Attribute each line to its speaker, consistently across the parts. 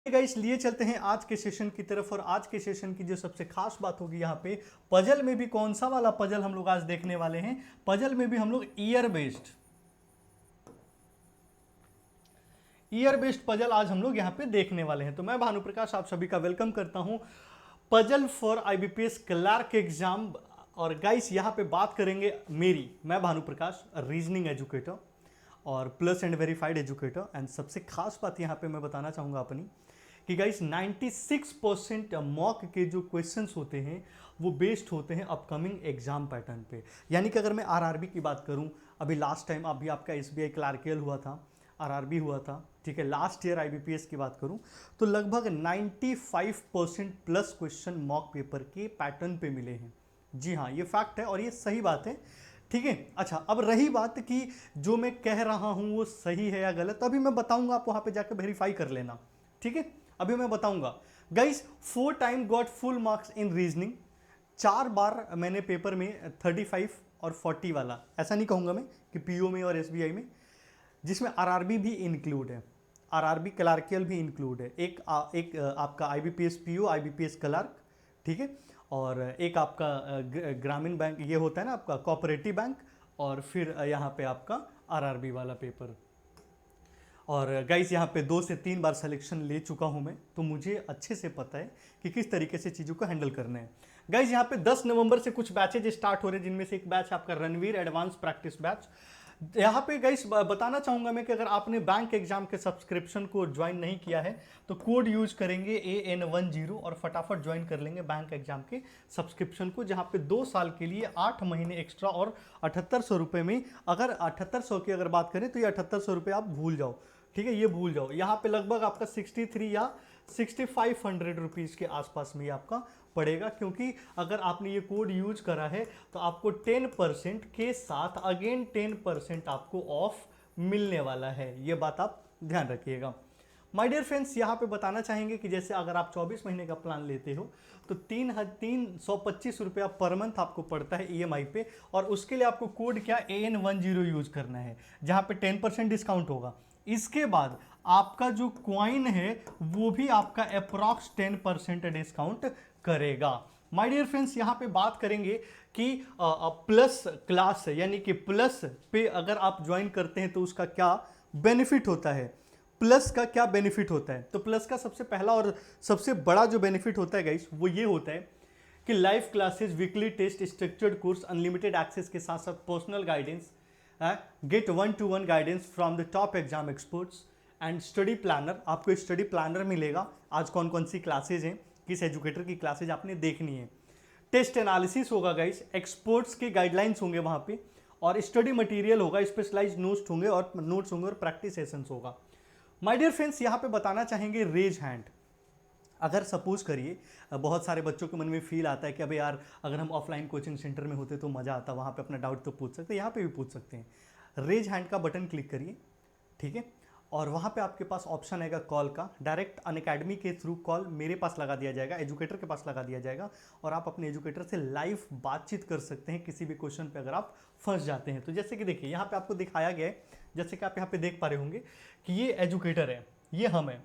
Speaker 1: Guys लिए चलते हैं आज के सेशन की तरफ। और आज के सेशन की जो सबसे खास बात होगी यहाँ पे, पजल में भी कौन सा वाला पजल हम लोग आज देखने वाले हैं। पजल में भी हम लोग ईयर बेस्ड पजल आज हम लोग यहाँ पे देखने वाले हैं। तो मैं भानु प्रकाश आप सभी का वेलकम करता हूँ puzzle for IBPS clerk exam. और गाइस यहाँ पे बात करेंगे मैं भानु प्रकाश रीजनिंग एजुकेटर और plus and verified educator. And सबसे खास बात यहाँ पे मैं बताना चाहूँगा अपनी कि गाइस 96% मॉक के जो क्वेश्चंस होते हैं वो बेस्ड होते हैं अपकमिंग एग्जाम पैटर्न पे। यानी कि अगर मैं आरआरबी की बात करूं, अभी लास्ट टाइम अभी आपका एसबीआई क्लार्कियल हुआ था, आरआरबी हुआ था, ठीक है। लास्ट ईयर आईबीपीएस की बात करूं तो लगभग 95% प्लस क्वेश्चन मॉक पेपर के पैटर्न पे मिले हैं। जी हाँ, ये फैक्ट है और ये सही बात है, ठीक है। अच्छा, अब रही बात कि जो मैं कह रहा हूं वो सही है या गलत, अभी मैं बताऊंगा, आप वहां पे जाकर वेरीफाई कर लेना, ठीक है। अभी मैं बताऊंगा। Guys 4 time got full marks in reasoning. 4 बार मैंने पेपर में 35 और 40 वाला, ऐसा नहीं कहूंगा मैं कि पीओ में और एसबीआई में, जिसमें आरआरबी भी इंक्लूड है, आरआरबी क्लार्कियल भी इंक्लूड है। एक आपका आईबीपीएस पीओ, आईबीपीएस क्लर्क, ठीक है। और एक आपका ग्रामीण बैंक, ये होता है ना आपका कोऑपरेटिव बैंक, और फिर यहाँ पे आपका आरआरबी वाला पेपर। और गाइस यहाँ पे 2 से 3 बार सिलेक्शन ले चुका हूँ मैं, तो मुझे अच्छे से पता है कि किस तरीके से चीज़ों को हैंडल करना है। गाइस यहाँ पे 10 नवंबर से कुछ बैचेज स्टार्ट हो रहे हैं, जिनमें से एक बैच आपका रणवीर एडवांस प्रैक्टिस बैच। यहाँ पे गाइस बताना चाहूंगा मैं कि अगर आपने बैंक एग्जाम के सब्सक्रिप्शन को ज्वाइन नहीं किया है तो कोड यूज करेंगे AN10 और फटाफट ज्वाइन कर लेंगे बैंक एग्जाम के सब्सक्रिप्शन को, जहाँ पे 2 साल के लिए 8 महीने एक्स्ट्रा और 7800 रुपये में। अगर 7800 की अगर बात करें तो ये 7800 रुपये आप भूल जाओ, ठीक है, ये भूल जाओ। यहाँ पे लगभग आपका 63 या 6500 रुपीज़ के आसपास में ये आपका पड़ेगा, क्योंकि अगर आपने ये कोड यूज करा है तो आपको 10% के साथ अगेन 10% आपको ऑफ मिलने वाला है। ये बात आप ध्यान रखिएगा। माय डियर फ्रेंड्स, यहाँ पे बताना चाहेंगे कि जैसे अगर आप 24 महीने का प्लान लेते हो तो 325 रुपया पर मंथ आपको पड़ता है ईएमआई पे, और उसके लिए आपको कोड क्या AN10 यूज करना है, जहाँ पे 10% डिस्काउंट होगा। इसके बाद आपका जो क्वाइन है वो भी आपका अप्रॉक्स 10% डिस्काउंट करेगा। माय डियर फ्रेंड्स, यहाँ पे बात करेंगे कि प्लस क्लास यानी कि प्लस पे अगर आप ज्वाइन करते हैं तो उसका क्या बेनिफिट होता है, प्लस का क्या बेनिफिट होता है। तो प्लस का सबसे पहला और सबसे बड़ा जो बेनिफिट होता है गाइस वो ये होता है कि live classes, weekly test, structured course, unlimited access के साथ साथ personal guidance, get 1-to-1 guidance from the top exam experts and study planner. आपको स्टडी प्लानर मिलेगा, आज कौन कौन सी क्लासेज हैं, किस एजुकेटर की क्लासेज आपने देखनी है। टेस्ट एनालिसिस होगा गाइस, एक्सपर्ट्स के गाइडलाइंस होंगे वहां पे, और स्टडी मटेरियल होगा, स्पेशलाइज्ड नोट्स होंगे और प्रैक्टिस सेशंस होगा। माय डियर फ्रेंड्स, यहाँ पे बताना चाहेंगे रेज हैंड। अगर सपोज करिए बहुत सारे बच्चों के मन में फील आता है कि अबे यार अगर हम ऑफलाइन कोचिंग सेंटर में होते तो मज़ा आता, वहाँ पे अपना डाउट तो पूछ सकते हैं, यहाँ पे भी पूछ सकते हैं। रेज हैंड का बटन क्लिक करिए, ठीक है, और वहाँ पे आपके पास ऑप्शन आएगा कॉल का। डायरेक्ट अनअकैडमी के थ्रू कॉल मेरे पास लगा दिया जाएगा, एजुकेटर के पास लगा दिया जाएगा, और आप अपने एजुकेटर से लाइव बातचीत कर सकते हैं किसी भी क्वेश्चन पे अगर आप फंस जाते हैं तो। जैसे कि देखिए यहाँ पे आपको दिखाया गया है, जैसे कि आप यहाँ पे देख पा रहे होंगे कि ये एजुकेटर है, ये हम है,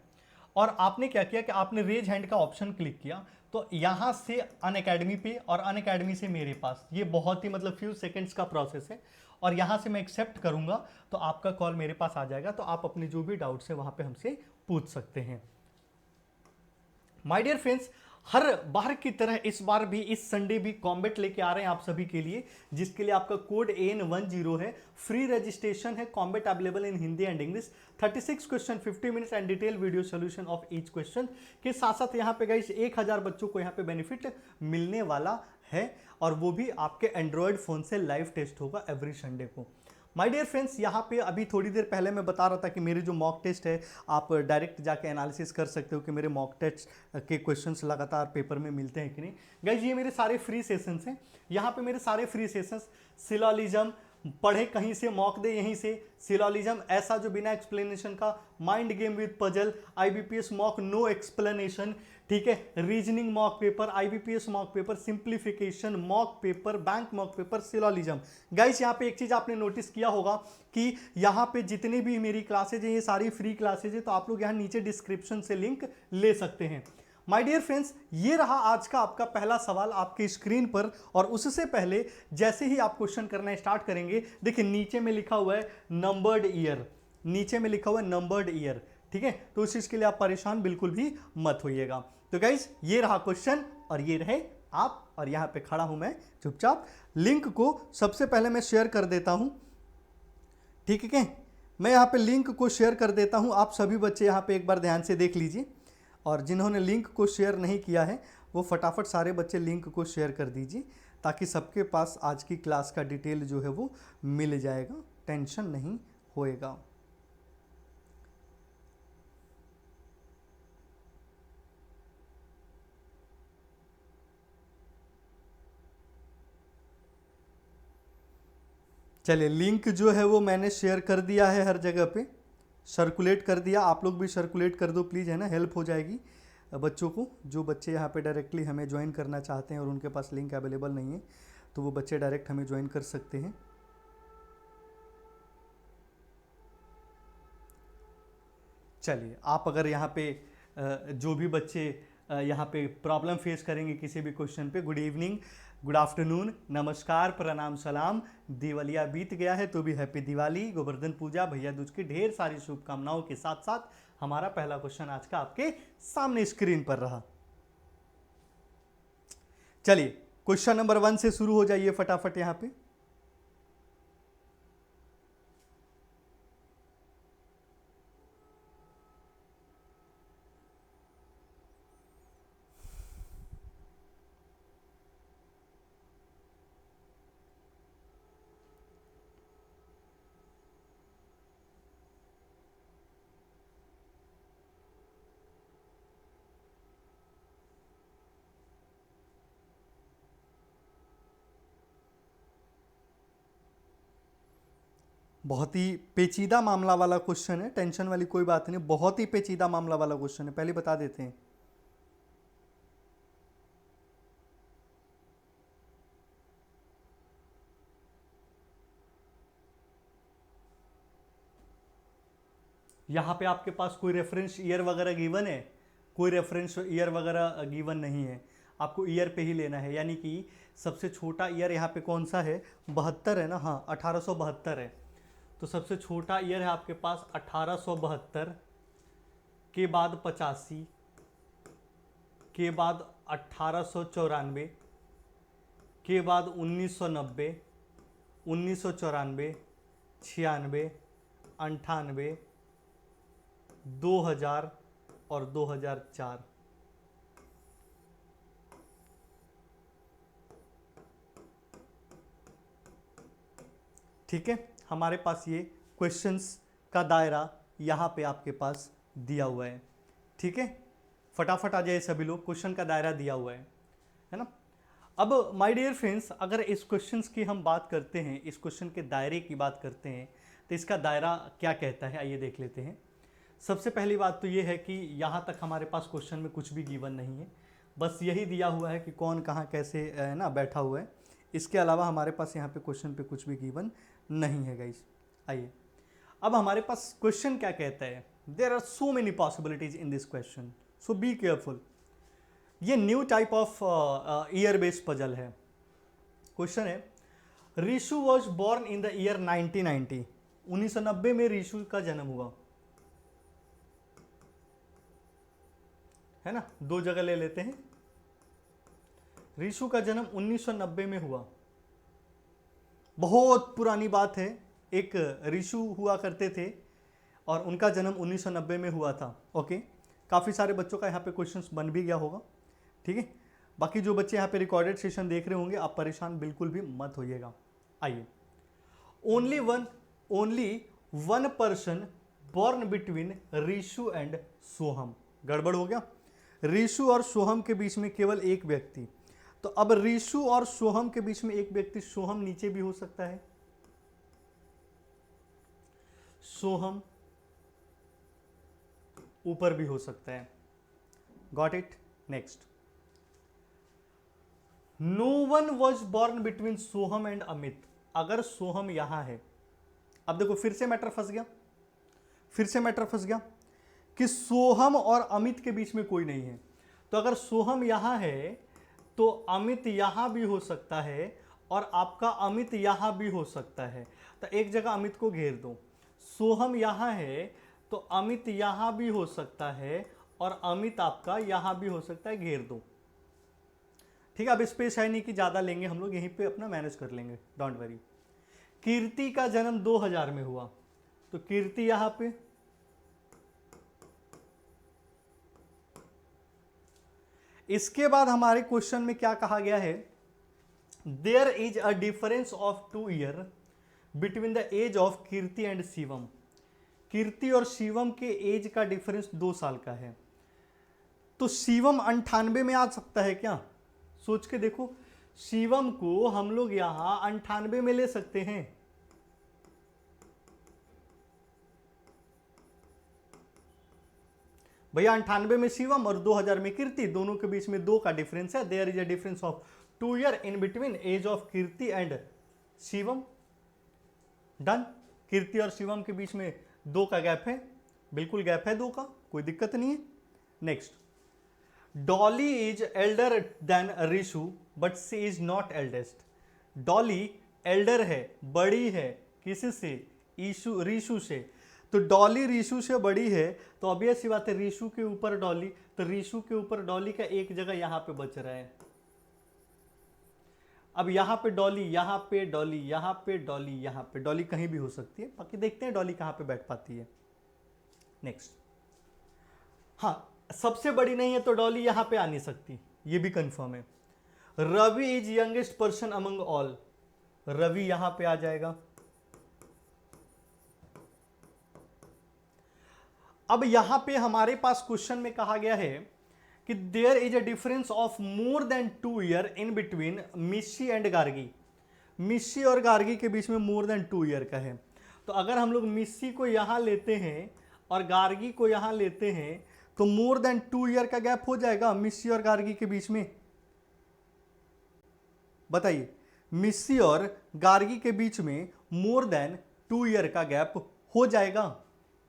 Speaker 1: और आपने क्या किया कि आपने रेज हैंड का ऑप्शन क्लिक किया तो यहाँ से अनअकैडमी पे और अनअकैडमी से मेरे पास, ये बहुत ही मतलब फ्यू सेकंड्स का प्रोसेस है, और यहाँ से मैं एक्सेप्ट करूँगा तो आपका कॉल मेरे पास आ जाएगा, तो आप अपने जो भी डाउट्स है वहाँ पे हमसे पूछ सकते हैं। माय डियर फ्रेंड्स, हर बार की तरह इस बार भी, इस संडे भी कॉम्बैट लेके आ रहे हैं आप सभी के लिए, जिसके लिए आपका कोड AN10 है। फ्री रजिस्ट्रेशन है, combat available in Hindi and English. 36 question, 50 minutes and detail video solution of each question के साथ साथ यहाँ पे गाइस 1000 बच्चों को यहाँ पे बेनिफिट मिलने वाला है, और वो भी आपके एंड्रॉयड फोन से लाइव टेस्ट होगा एवरी संडे को। माय डियर फ्रेंड्स, यहाँ पे अभी थोड़ी देर पहले मैं बता रहा था कि मेरे जो मॉक टेस्ट है आप डायरेक्ट जाके एनालिसिस कर सकते हो कि मेरे मॉक टेस्ट के क्वेश्चंस लगातार पेपर में मिलते हैं कि नहीं। गाइज ये मेरे सारे फ्री सेशंस हैं, यहाँ पे मेरे सारे फ्री सेशंस सिलोजिज्म, पढ़े कहीं से, मॉक दे यहीं से, सिलोजिज्म ऐसा जो बिना एक्सप्लेनेशन का, mind game with puzzle, IBPS mock no explanation, ठीक है, reasoning mock paper, IBPS mock paper, simplification mock paper, bank mock paper, syllogism. Guys यहाँ पे एक चीज आपने नोटिस किया होगा कि यहाँ पे जितनी भी मेरी क्लासेज हैं ये सारी फ्री क्लासेज है, तो आप लोग यहाँ नीचे डिस्क्रिप्शन से लिंक ले सकते हैं। माय डियर फ्रेंड्स, ये रहा आज का आपका पहला सवाल आपके स्क्रीन पर। और उससे पहले जैसे ही आप क्वेश्चन करना स्टार्ट करेंगे, देखिए नीचे में लिखा हुआ है नंबर्ड ईयर, नीचे में लिखा हुआ है नंबर्ड ईयर, ठीक है, तो उस चीज के लिए आप परेशान बिल्कुल भी मत होइएगा। तो गाइस ये रहा क्वेश्चन और ये रहे आप, और यहां पे खड़ा हूं मैं चुपचाप। लिंक को सबसे पहले मैं शेयर कर देता हूं, ठीक है, मैं यहां पे लिंक को शेयर कर देता हूं। आप सभी बच्चे यहां पे एक बार ध्यान से देख लीजिए, और जिन्होंने लिंक को शेयर नहीं किया है वो फटाफट सारे बच्चे लिंक को शेयर कर दीजिए, ताकि सबके पास आज की क्लास का डिटेल जो है वो मिल जाएगा, टेंशन नहीं होएगा। चलिए, लिंक जो है वो मैंने शेयर कर दिया है, हर जगह पे सर्कुलेट कर दिया। आप लोग भी सर्कुलेट कर दो प्लीज़, है ना, हेल्प हो जाएगी बच्चों को। जो बच्चे यहाँ पे डायरेक्टली हमें ज्वाइन करना चाहते हैं और उनके पास लिंक अवेलेबल नहीं है, तो वो बच्चे डायरेक्ट हमें ज्वाइन कर सकते हैं। चलिए, आप अगर यहाँ पे जो भी बच्चे यहाँ पे प्रॉब्लम फेस करेंगे किसी भी क्वेश्चन पे, गुड इवनिंग, गुड आफ्टरनून, नमस्कार, प्रणाम, सलाम, दिवालिया बीत गया है तो भी हैप्पी दिवाली, गोवर्धन पूजा, भैया दूज की ढेर सारी शुभकामनाओं के साथ साथ हमारा पहला क्वेश्चन आज का आपके सामने स्क्रीन पर रहा। चलिए, क्वेश्चन नंबर 1 से शुरू हो जाइए फटाफट यहां पे। बहुत ही पेचीदा मामला वाला क्वेश्चन है, टेंशन वाली कोई बात नहीं, बहुत ही पेचीदा मामला वाला क्वेश्चन है, पहले बता देते हैं। यहां पे आपके पास कोई रेफरेंस ईयर वगैरह गिवन है? कोई रेफरेंस ईयर वगैरह गिवन नहीं है, आपको ईयर पे ही लेना है। यानी कि सबसे छोटा ईयर यहाँ पे कौन सा है? 72 है ना, हाँ 1872 है। तो सबसे छोटा ईयर है आपके पास 1872, के बाद 85, के बाद 1894, के बाद 1990, 1994, 96, 98, 2000 और 2004। ठीक है, हमारे पास ये क्वेश्चंस का दायरा यहाँ पे आपके पास दिया हुआ है। ठीक है, फटाफट आ जाए सभी लोग, क्वेश्चन का दायरा दिया हुआ है ना। अब माय डियर फ्रेंड्स, अगर इस क्वेश्चंस की हम बात करते हैं, इस क्वेश्चन के दायरे की बात करते हैं, तो इसका दायरा क्या कहता है आइए देख लेते हैं। सबसे पहली बात तो ये है कि यहाँ तक हमारे पास क्वेश्चन में कुछ भी गिवन नहीं है, बस यही दिया हुआ है कि कौन कहाँ कैसे है ना बैठा हुआ है। इसके अलावा हमारे पास यहाँ पे क्वेश्चन पे कुछ भी गिवन नहीं है गाइस। आइए, अब हमारे पास क्वेश्चन क्या कहता है, there are so many possibilities in this question, so be careful. ये new type of year based puzzle है। क्वेश्चन है, Rishu was born in the year 1990। 1990 में रीशु का जन्म हुआ, है ना, दो जगह ले लेते हैं। रीशु का जन्म 1990 में हुआ, बहुत पुरानी बात है। एक रीशु हुआ करते थे और उनका जन्म 1990 में हुआ था। ओके, काफ़ी सारे बच्चों का यहाँ पे क्वेश्चंस बन भी गया होगा। ठीक है, बाकी जो बच्चे यहाँ पे रिकॉर्डेड सेशन देख रहे होंगे, आप परेशान बिल्कुल भी मत होइएगा। आइए, only one person born between Rishu and Soham. गड़बड़ हो गया, रीशु और सोहम के बीच में केवल एक व्यक्ति। तो अब रीशु और सोहम के बीच में एक व्यक्ति, सोहम नीचे भी हो सकता है, सोहम ऊपर भी हो सकता है। Got it? Next, no one was born between Soham and Amit. अगर सोहम यहां है, अब देखो फिर से मैटर फंस गया, फिर से मैटर फंस गया कि सोहम और अमित के बीच में कोई नहीं है। तो अगर सोहम यहां है तो अमित यहां भी हो सकता है और आपका अमित यहां भी हो सकता है। तो एक जगह अमित को घेर दो। सोहम यहां है तो अमित यहां भी हो सकता है और अमित आपका यहां भी हो सकता है, घेर दो। ठीक है, अब स्पेस है नहीं कि ज्यादा लेंगे हम लोग, यहीं पे अपना मैनेज कर लेंगे, डोंट वरी। कीर्ति का जन्म 2000 में हुआ, तो कीर्ति यहां पे, इसके बाद हमारे क्वेश्चन में क्या कहा गया है, there is a difference of 2 year between the age of Kirti and Shivam. Kirti और शिवम के एज का डिफरेंस 2 साल का है। तो शिवम 98 में आ सकता है क्या? सोच के देखो, शिवम को हम लोग यहां 98 में ले सकते हैं। भैया 98 में शिवम और 2000 में कीर्ति, दोनों के बीच में 2 का डिफरेंस है। There is a difference of 2 year in between age of Kirti and Shivam. Done. Kirti और शिवम के बीच में 2 का गैप है, बिल्कुल गैप है 2 का, कोई दिक्कत नहीं है। Next, Dolly is elder than Rishu but she is not eldest. Dolly elder है, बड़ी है, किससे? रिशु से। तो डॉली रिशु से बड़ी है, तो ऑब्वियस सी बात है रिशु के ऊपर डॉली, तो रिशु के ऊपर डॉली का एक जगह यहां पे बच रहा है। अब यहां पे डॉली, यहां पे डॉली, यहां पे डॉली, यहां पे डॉली, कहीं भी हो सकती है, बाकी देखते हैं डॉली कहां पे बैठ पाती है। नेक्स्ट, हाँ सबसे बड़ी नहीं है तो डॉली यहां पे आ नहीं सकती, ये भी कंफर्म है। Ravi is youngest person among all, Ravi यहां पे आ जाएगा। अब यहां पे हमारे पास क्वेश्चन में कहा गया है कि there is a difference of more than 2 year in between Missy and Gargi. Missy और गार्गी के बीच में मोर देन 2 ईयर का है। तो अगर हम लोग मिस्सी को यहां लेते हैं और गार्गी को यहां लेते हैं तो मोर देन 2 ईयर का गैप हो जाएगा मिस्सी और गार्गी के बीच में। बताइए, मिस्सी और गार्गी के बीच में मोर देन 2 ईयर का गैप हो जाएगा।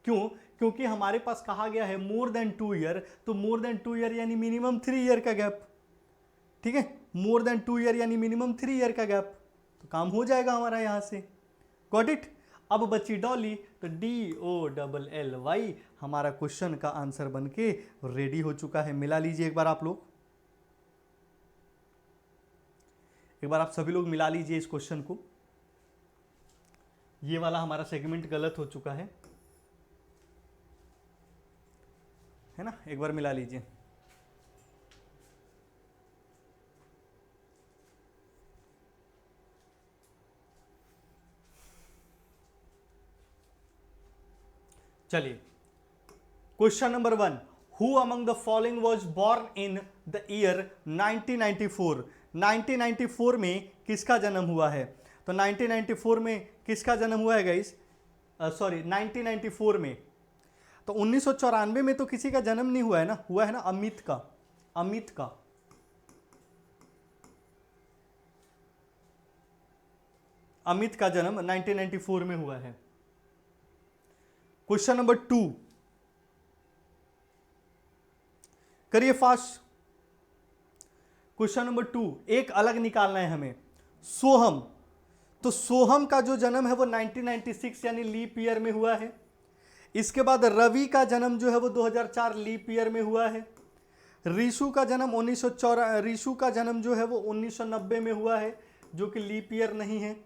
Speaker 1: क्यों? क्योंकि हमारे पास कहा गया है मोर देन 2 ईयर, तो मोर देन 2 ईयर यानी मिनिमम 3 ईयर का गैप। ठीक है, मोर देन 2 ईयर यानी मिनिमम 3 ईयर का गैप, तो काम हो जाएगा हमारा यहां से। Got it? अब बची डॉली, तो DOLLY हमारा क्वेश्चन का आंसर बनके रेडी हो चुका है। मिला लीजिए एक बार आप लोग, एक बार आप सभी लोग मिला लीजिए इस क्वेश्चन को। ये वाला हमारा सेगमेंट गलत हो चुका है ना, एक बार मिला लीजिए। चलिए, question number 1, who among the following was born in the year 1994। 1994 में किसका जन्म हुआ है? तो 1994 में किसका जन्म हुआ है गाइस? सॉरी 1994 में, तो 1994 में तो किसी का जन्म नहीं हुआ है ना, हुआ है ना अमित का। अमित का अमित का जन्म 1994 में हुआ है। क्वेश्चन नंबर 2 करिए फास्ट। क्वेश्चन नंबर 2 एक अलग निकालना है हमें, सोहम। तो सोहम का जो जन्म है वो 1996 यानी लीप ईयर में हुआ है। इसके बाद रवि का जन्म जो है वो 2004 लीप ईयर में हुआ है। रिशु का जन्म 1904, रिशु का जन्म जो है वो 1990 में हुआ है, जो कि लीप ईयर नहीं है।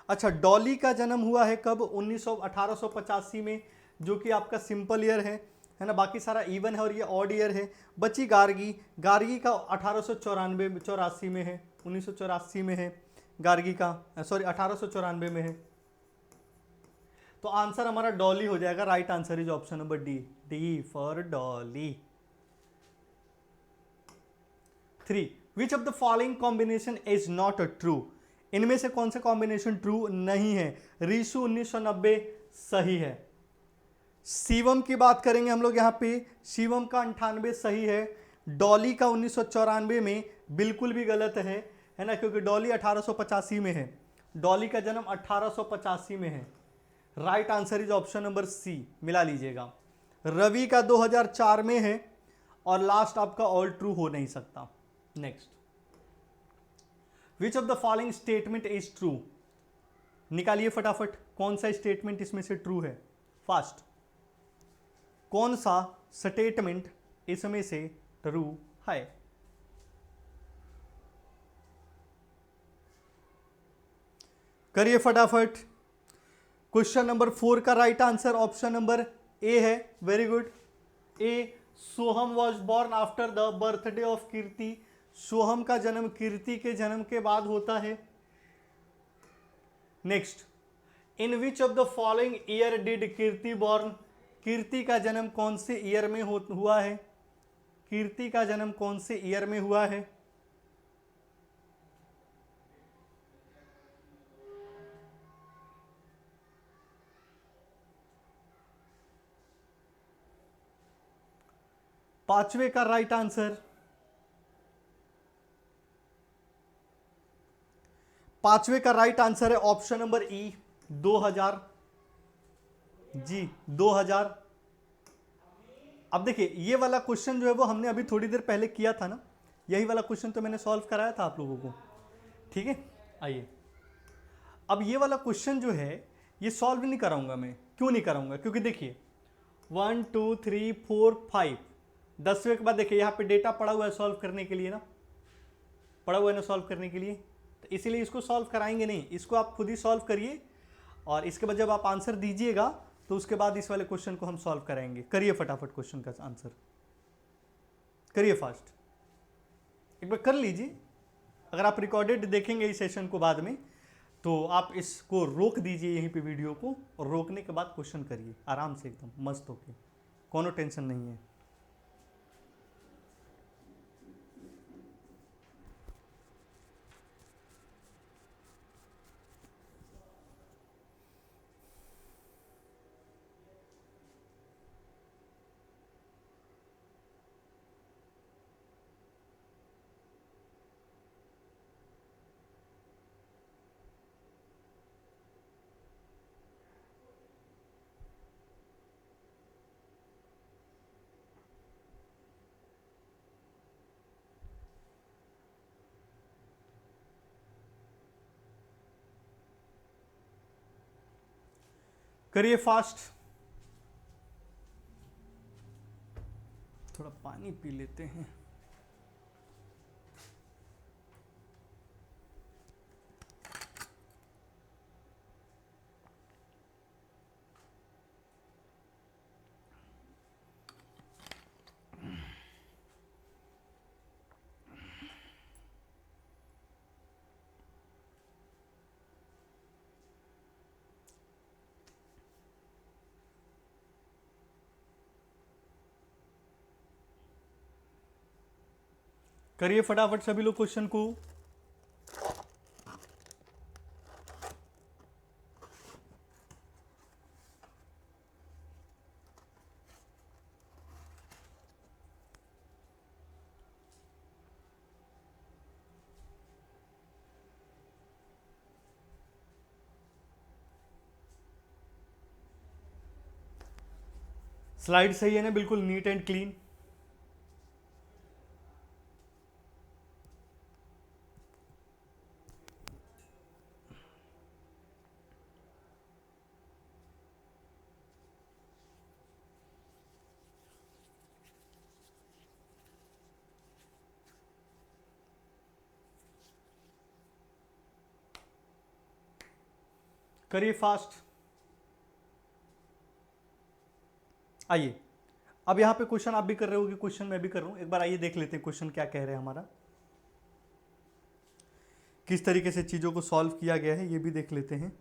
Speaker 1: अच्छा, डॉली का जन्म हुआ है कब? 1885 में, जो कि आपका सिंपल ईयर है ना, बाकी सारा इवन है और ये ऑड ईयर है। बची गार्गी, गार्गी का 1884 में है, 1984 में है गार्गी का, सॉरी 1894 में है। तो आंसर हमारा डॉली हो जाएगा। Right answer is option number D for Dolly. 3, which of the following combination is not true. इनमें से कौन से कॉम्बिनेशन ट्रू नहीं है? रिशु 1990 सही है, शिवम की बात करेंगे हम लोग यहाँ पे, शिवम का 98 सही है। डॉली का 1994 में बिल्कुल भी गलत है ना, क्योंकि डॉली 1885 में है। डॉली का जन्म 1885 में है। Right answer is option number C, मिला लीजिएगा। रवि का 2004 में है, और लास्ट आपका ऑल ट्रू हो नहीं सकता। Next, which of the following statement is true? निकालिए फटाफट, कौन सा स्टेटमेंट इसमें से ट्रू है, फास्ट। कौन सा स्टेटमेंट इसमें से ट्रू है? करिए फटाफट। क्वेश्चन नंबर 4 का right answer option number A है। Very good, A. Soham was born after the birthday of Kirti. Soham का जन्म कीर्ति के जन्म के बाद होता है। Next, in which of the following year did Kirti born? Kirti का जन्म कौन से ईयर में हुआ है? कीर्ति का जन्म कौन से ईयर में हुआ है? पांचवे का राइट आंसर, पांचवे का राइट आंसर है ऑप्शन नंबर ई, 2000। जी 2000। अब देखिए, ये वाला क्वेश्चन जो है वो हमने अभी थोड़ी देर पहले किया था ना, यही वाला क्वेश्चन तो मैंने सॉल्व कराया था आप लोगों को, ठीक है। आइए, अब ये वाला क्वेश्चन जो है ये सॉल्व नहीं कराऊंगा मैं। क्यों नहीं कराऊंगा? क्योंकि देखिए 1 2 3 4 5, 10वें के बाद देखिए यहाँ पे डेटा पड़ा हुआ है सॉल्व करने के लिए ना, पड़ा हुआ है ना सॉल्व करने के लिए, तो इसीलिए इसको सॉल्व कराएंगे नहीं, इसको आप खुद ही सॉल्व करिए, और इसके बाद जब आप आंसर दीजिएगा तो उसके बाद इस वाले क्वेश्चन को हम सॉल्व कराएंगे। करिए फटाफट क्वेश्चन का आंसर, करिए फास्ट, एक बार कर लीजिए। अगर आप रिकॉर्डेड देखेंगे इस सेशन को बाद में, तो आप इसको रोक दीजिए यहीं पे वीडियो को, और रोकने के बाद क्वेश्चन करिए आराम से, एकदम मस्त होके, कोनो टेंशन नहीं है। करिए फास्ट, थोड़ा पानी पी लेते हैं। करिए फटाफट सभी लोग क्वेश्चन को। स्लाइड सही है ना, बिल्कुल नीट एंड क्लीन। करिए फास्ट। आइए, अब यहां पे क्वेश्चन आप भी कर रहे हो कि क्वेश्चन मैं भी कर रहा हूं, एक बार आइए देख लेते हैं क्वेश्चन क्या कह रहे हैं हमारा, किस तरीके से चीजों को सॉल्व किया गया है ये भी देख लेते हैं।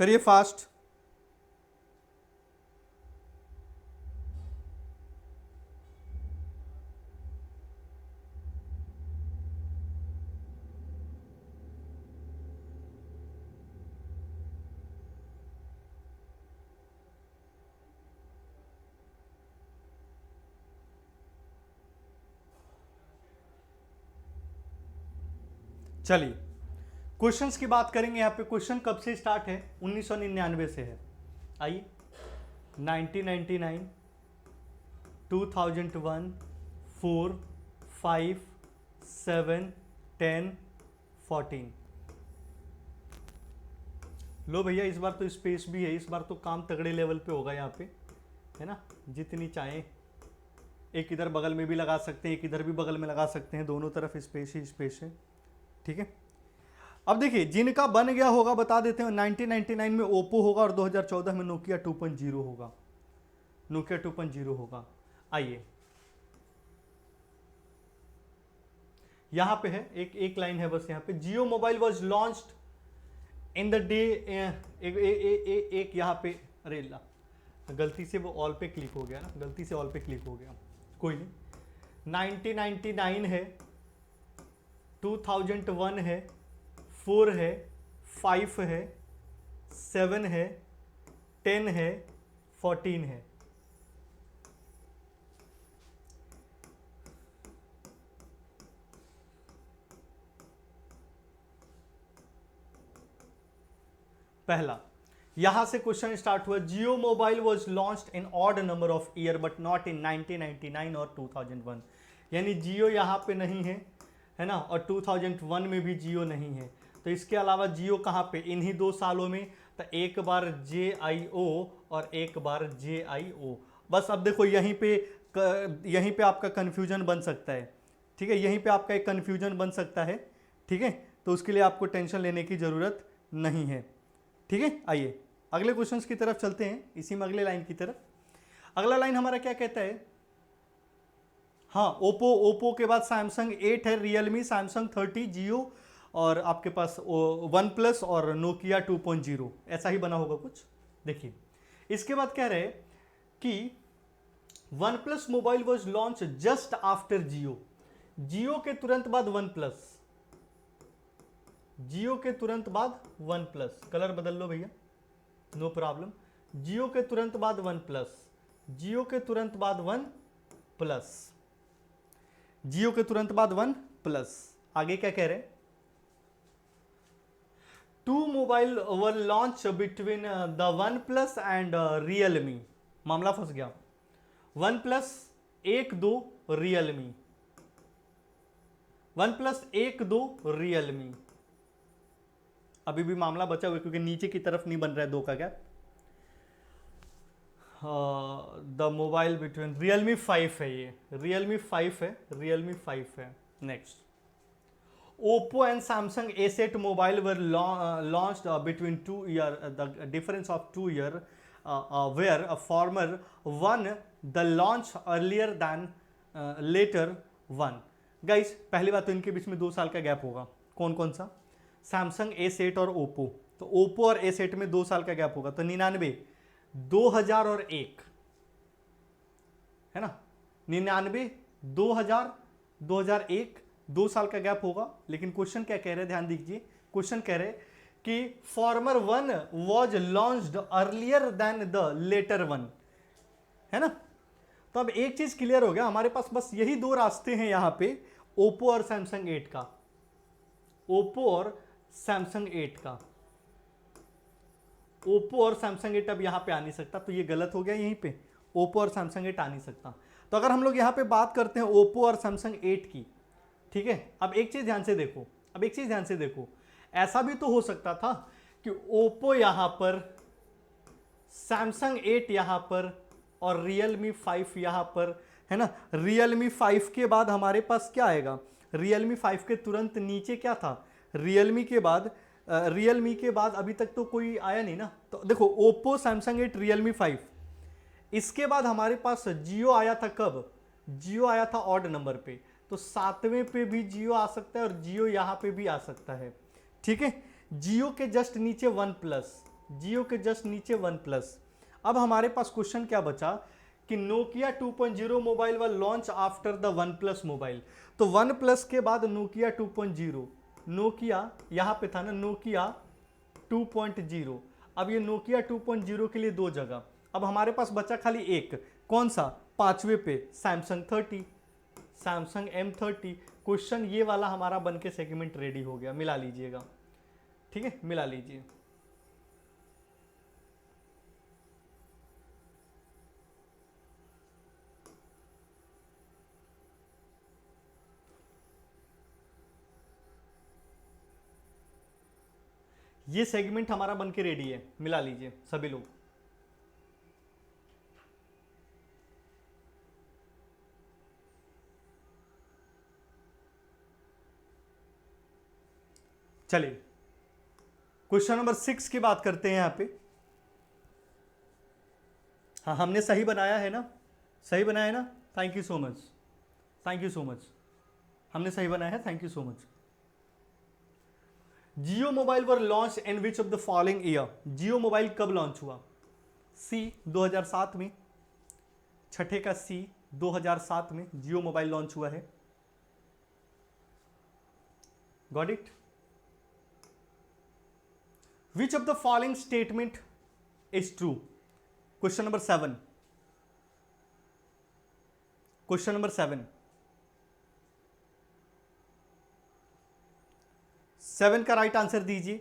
Speaker 1: करिए फास्ट। चलिए क्वेश्चंस की बात करेंगे। यहाँ पे क्वेश्चन कब से स्टार्ट है? 1999 से है। आइए 1999, 2001, 4, 5, 7, 10, 14। लो भैया, इस बार तो स्पेस भी है, इस बार तो काम तगड़े लेवल पे होगा यहाँ पे, है ना। जितनी चाहें, एक इधर बगल में भी लगा सकते हैं, एक इधर भी बगल में लगा सकते हैं, दोनों तरफ स्पेस ही स्पेस है। ठीक है, अब देखिए जिनका बन गया होगा बता देते हैं। 1999 में ओप्पो होगा और 2014 में नोकिया 2.0 होगा। नोकिया 2.0 होगा। आइए यहां पे है एक लाइन है बस। यहां पे Jio mobile was launched in the day, एक यहां पे, अरे ला गलती से वो ऑल पे क्लिक हो गया ना, गलती से ऑल पे क्लिक हो गया, कोई नहीं। 1999 है, 2001 है, 4 है, 5 है, 7 है, 10 है, 14 है। पहला यहां से क्वेश्चन स्टार्ट हुआ। Jio mobile was launched in odd number of year but not in 1999 और 2001। यानी जियो यहां पे नहीं है ना, और 2001 में भी जियो नहीं है। तो इसके अलावा जियो कहाँ पे? इन्हीं 2 सालों में। तो एक बार JIO और एक बार JIO। बस अब देखो यहीं पे आपका कन्फ्यूजन बन सकता है। ठीक है, यहीं पे आपका एक कन्फ्यूजन बन सकता है। ठीक है, तो उसके लिए आपको टेंशन लेने की ज़रूरत नहीं है। ठीक है, आइए अगले क्वेश्चंस की तरफ चलते हैं, इसी में अगले लाइन की तरफ। अगला लाइन हमारा क्या कहता है? हाँ, ओप्पो के बाद सैमसंग 8 है, रियलमी, सैमसंग 30, जियो और आपके पास वन प्लस और नोकिया 2.0। ऐसा ही बना होगा कुछ। देखिए इसके बाद कह रहे कि OnePlus mobile was launch just after Jio. Jio के तुरंत बाद वन प्लस, जियो के तुरंत बाद वन प्लस। कलर बदल लो भैया, नो प्रॉब्लम। जियो के तुरंत बाद वन प्लस, जियो के तुरंत बाद वन प्लस, जियो के तुरंत बाद वन प्लस। आगे क्या कह रहे? 2 mobile were launch between the one plus and Realme. मामला फंस गया। One plus 1-2 Realme, one plus 1-2 Realme. अभी भी मामला बचा हुआ क्योंकि नीचे की तरफ नहीं बन रहा है 2 का gap. The mobile between Realme 5 है, ये रियलमी 5 है, रियलमी 5 है। Next, Oppo and Samsung A8 mobile were launched between 2 year, the difference of 2 year where a former one the launch earlier than latter one. Guys पहली बात तो इनके बीच में 2 साल का गैप होगा। कौन कौन सा? सैमसंग A8 और ओप्पो। तो ओप्पो और A8 में 2 साल का गैप होगा। तो 99, 2000 और 1 है ना, 99, 2000, 2001, 2 साल का गैप होगा। लेकिन क्वेश्चन क्या कह रहे हैं, ध्यान दीजिए। क्वेश्चन कह रहे कि former one was launched earlier than the latter one, है ना। तो अब एक चीज क्लियर हो गया, हमारे पास बस यही 2 रास्ते हैं यहां पे, ओप्पो और सैमसंग 8 का। ओप्पो और सैमसंग 8 का, ओप्पो और सैमसंग 8 अब यहां पे आ नहीं सकता, तो ये गलत हो गया। यहीं पे ओप्पो और सैमसंग 8 आ नहीं सकता। तो अगर हम लोग यहां पे बात करते हैं ओप्पो और सैमसंग 8 की, ठीक है। अब एक चीज ध्यान से देखो, अब एक चीज ध्यान से देखो, ऐसा भी तो हो सकता था कि ओप्पो यहां पर, सैमसंग 8 यहां पर और रियलमी 5 यहां पर, है ना। रियलमी 5 के बाद हमारे पास क्या आएगा? रियलमी 5 के तुरंत नीचे क्या था? रियलमी के बाद अभी तक तो कोई आया नहीं ना। तो देखो ओप्पो, सैमसंग 8, रियलमी 5, इसके बाद हमारे पास जियो आया था। कब? जियो आया था ऑड नंबर पे। तो 7वें पे भी जियो आ सकता है और जियो यहां पे भी आ सकता है। ठीक है, जियो के जस्ट नीचे वन प्लस, जियो के जस्ट नीचे वन प्लस। अब हमारे पास क्वेश्चन क्या बचा कि नोकिया 2.0 मोबाइल व launch after the one plus mobile. तो वन प्लस के बाद नोकिया 2.0, नोकिया यहाँ पे था ना नोकिया 2.0। अब ये नोकिया 2.0 के लिए दो जगह, अब हमारे पास बचा खाली एक, कौन सा, पांचवे पे सैमसंग 30, सैमसंग M30। क्वेश्चन ये वाला हमारा बन के सेगमेंट रेडी हो गया, मिला लीजिएगा, ठीक है, मिला लीजिए। ये सेगमेंट हमारा बन के रेडी है, मिला लीजिए सभी लोग। चलिए क्वेश्चन नंबर 6 की बात करते हैं यहां पे। हाँ हमने सही बनाया है ना, सही बनाया है ना, thank you so much, thank you so much, हमने सही बनाया है, thank you so much. Jio mobile were launch in which of the following year. Jio mobile कब लॉन्च हुआ? सी 2007 में, छठे का सी 2007 में जियो मोबाइल लॉन्च हुआ है। Got it? Which of the following statement is true? Question number 7, question number 7, 7 का right answer दीजिए।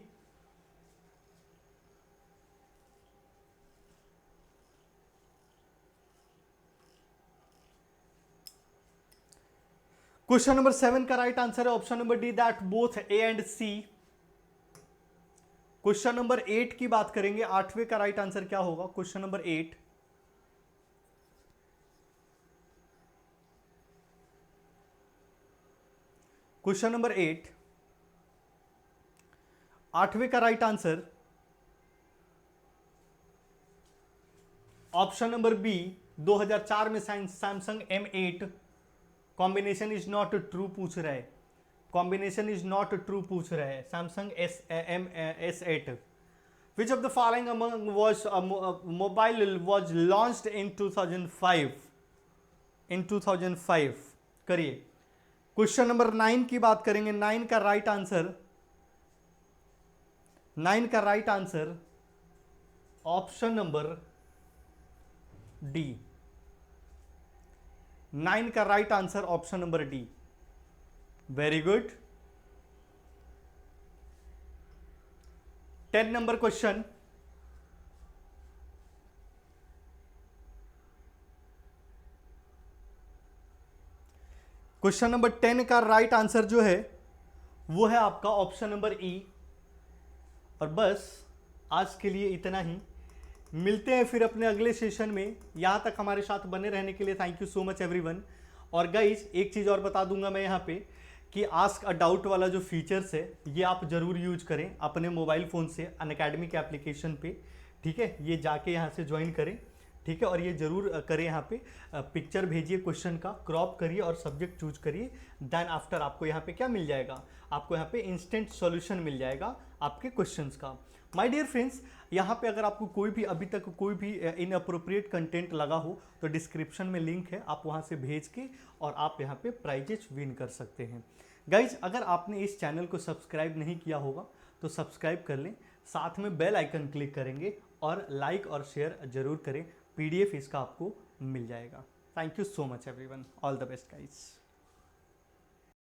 Speaker 1: क्वेश्चन नंबर 7 का राइट आंसर है option number D, that both A and C. Question number 8 की बात करेंगे, आठवें का राइट आंसर क्या होगा? क्वेश्चन नंबर 8, क्वेश्चन नंबर 8, आठवें का right answer option number B, 2004 में Samsung M8 combination is not true पूछ रहा है, कॉम्बिनेशन इज नॉट ट्रू पूछ रहा है, Samsung S8। Which of the following among was mobile was launched इन 2005, इन 2005 करिए। क्वेश्चन नंबर 9 की बात करेंगे, 9 का राइट आंसर, 9 का right answer option number D, 9 का right answer option number D. Very good. 10 number question, question number 10 का right answer जो है वो है आपका ऑप्शन नंबर ई। और बस आज के लिए इतना ही, मिलते हैं फिर अपने अगले सेशन में। यहाँ तक हमारे साथ बने रहने के लिए thank you so much everyone. और गाइज एक चीज़ और बता दूंगा मैं यहाँ पे कि आस्क अ डाउट वाला जो फीचर्स है ये आप ज़रूर यूज करें अपने मोबाइल फ़ोन से अनअकैडमी के एप्लीकेशन पे, ठीक है, ये जाके यहाँ से ज्वाइन करें, ठीक है। और ये जरूर करें, यहाँ पे पिक्चर भेजिए क्वेश्चन का, क्रॉप करिए और सब्जेक्ट चूज करिए। देन आफ्टर आपको यहाँ पे क्या मिल जाएगा, आपको यहाँ पे इंस्टेंट सॉल्यूशन मिल जाएगा आपके क्वेश्चंस का। माय डियर फ्रेंड्स, यहाँ पे अगर आपको कोई भी अभी तक कोई भी इनअप्रोप्रिएट कंटेंट लगा हो तो डिस्क्रिप्शन में लिंक है, आप वहाँ से भेज के और आप यहाँ पे प्राइजेस विन कर सकते हैं। गाइज अगर आपने इस चैनल को सब्सक्राइब नहीं किया होगा तो सब्सक्राइब कर लें, साथ में बेल आइकन क्लिक करेंगे और लाइक और शेयर जरूर करें। PDF इसका आपको मिल जाएगा। Thank you so much everyone, all the best guys.